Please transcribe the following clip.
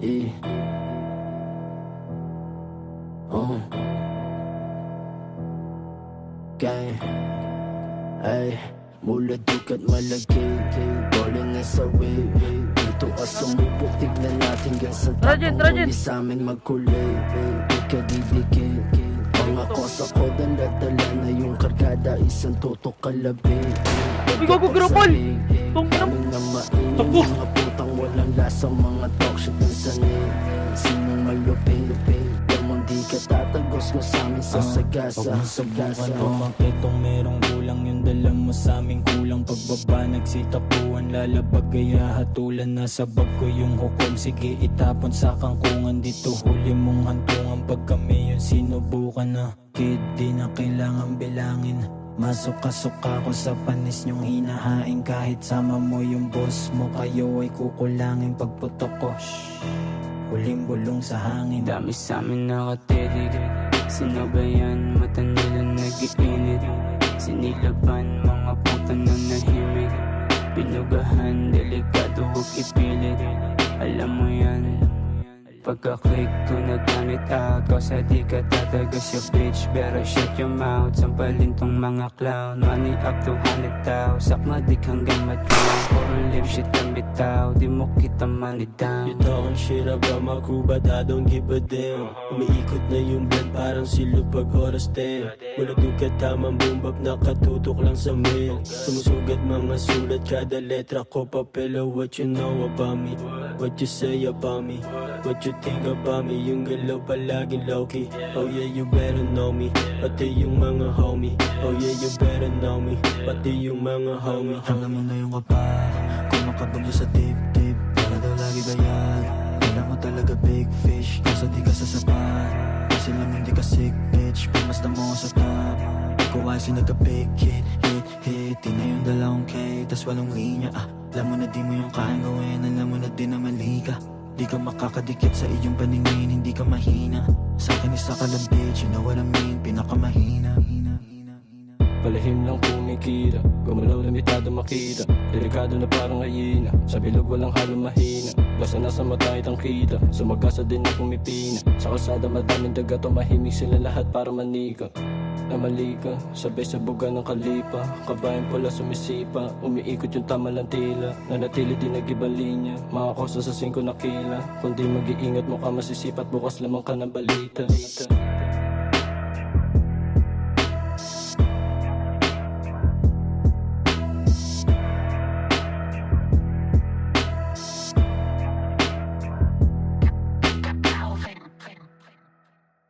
E Gang ay mula dukat malagay Ballin na sa wave Dito ka sumubok tignan natin Gansan tapang huli sa'min magkulay Di ka didikit Mga kosa ko dala-dala na yung kargada Isang tutok kalabi Gago grapal! Kami na mainit Mga putang walang lasang mga talk shit ng sanay Sinong malupit Damang di ka tatagos mo sa'min sa sagasa Subukan pumakit kung merong kulang yung dala mo sa'ming kulang Pagbaba nagsitapuan lalabag kaya hatulan Nasa bag ko yung hukom sige itapon sa kangkungan Dito huli mong hantungan pag kami yung sinubukan na Kid di na kailangan bilangin Masuka-suka ko sa panis nyong hinahain Kahit sama mo yung boss mo kayo ay kukulangin Pagputok ko huling bulong sa hangin Dami sa'min nakatitig Sinabayan, mata nila nag-iinit Sinilaban, mga puta na nahimik Pinugahan, delikado huwag ipilit Alam mo yan Pagka-click ko nag-limit out Kasi di ka tatagos yung bitch Better shut your mouth Sampalin tong mga clown Money up to 100,000 Sakmadik hanggang matrown Puro live shit ang bitaw Di mo kita money down You talking shit about my crew but I don't give a damn Umiikot na yung blend parang silo pag oras 10 Mula dukat tamang boom bap nakatutok lang sa mail Sumusugat mga sulat kada letra ko papelo What you know about me? What you say about me? What you think about me? Yung galaw palaging low-key Oh yeah, you better know me Pati yung mga homie Oh yeah, you better know me Pati yung mga homie Alam mo na yung kapal Kung makabagyo sa tip-tip Para daw lagi bayan Kailan mo talaga big fish Kasi di ka sasapat Kasi lang hindi ka sick bitch Pagmasta mo sa top Kuha si nagka-big hit Di na yung dalawang K Tas walong linya Alam mo na di mo yung kayang gawin Alam mo na di na mali ka Di ka makakadikit sa iyong paningin Hindi ka mahina Sa akin isa ka lang bitch You know what I mean Pinakamahina Palahim lang kumikita Gumalaw limitado makita Delikado na parang ayina Sa bilog walang halong mahina Basta nasa mata itang kita Sumagasa din na pumipina Sa kalsada madaming daga Tumahimik sila lahat para manika Namali ka, sabay sa buga ng kalipa Kabayan pala sumisipa Umiikot yung tama lang tila Nanatili din nag-ibang linya Mga kosa sa 5 na kila Kung di mag-iingat mo ka masisipat Bukas lamang ka ng balita